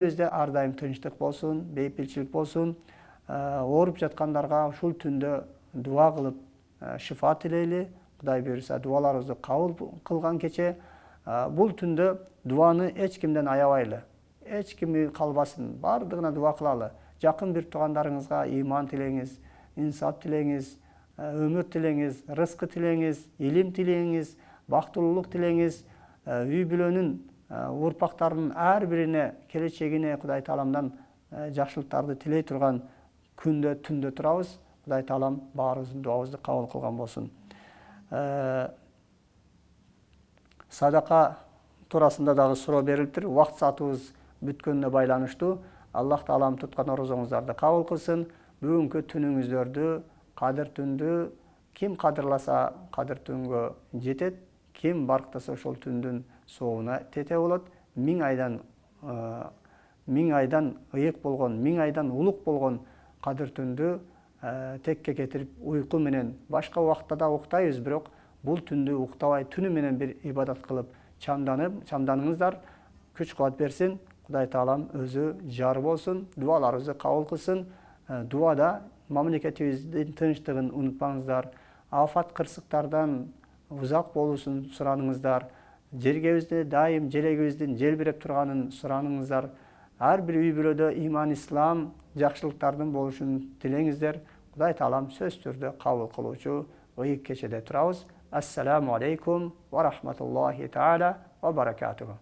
Өзде ар дайым тынчтык болсун, бейпилчилик болсун. Ооруп жаткандарга ушул түндө дуа кылып шифа тилейли. Кудай буйруса дуаларыбызды кабыл кылган кече. Бул түндө дуаны эч кимден аябайлы. Эч ким калбасын, бардыгына дуа кылалы. Жакын бир туугандарыңызга ыйман тилеңиз, инсап тилеңиз, өмүр тилеңиз, рызкы тилеңиз, илим тилеңиз, бактылуулук тилеңиз. Үй бүлөнүн урпактарынын ар бирине келечегине Кудай Тааламдан жакшылыктарды тилей турган күндө түндө турабыз. Кудай Таалам баарыбыздын дуабызды кабыл кылган болсун. Садака туурасында дагы суроо берилиптир. Убакыт саатыбыз бүткөнүнө байланыштуу. Аллах Таалам туткан орозоңуздарды кабыл кылсын. Бүгүнкү түнүңүздөрдү, кадыр түндү ким кадырласа кадыр түнгө жетет, ким барктаса ошол түндүн соогуна тете болот. 1000 айдан ыйык болгон, 1000 айдан улук болгон кадыр түндү текке кетирип уйку менен башка убакытта да уктайбыз, бирок бул түндү уктабай түнү менен бир ибадат кылып чамданыңыздар. Күч кубат берсин. Кудай Таалам өзү жар болсун, дуаларыбызды кабыл кылсын. Дуада мамлекетибиздин тынчтыгын унутпаңыздар. Афат кырсыктардан узак болуусун сураныңыздар. Жергебизде дайым желегибиздин желбиреп турганын сураныңыздар. Ар бир үй бүлөдө иман, ислам, жакшылыктардын болушун тилеңиздер. Кудай Таалам сөзсүз түрдө кабыл кылуучу ыйык кечеде турабыз. Ассаламу алейкум ва рахматуллахи таала ва баракатуху.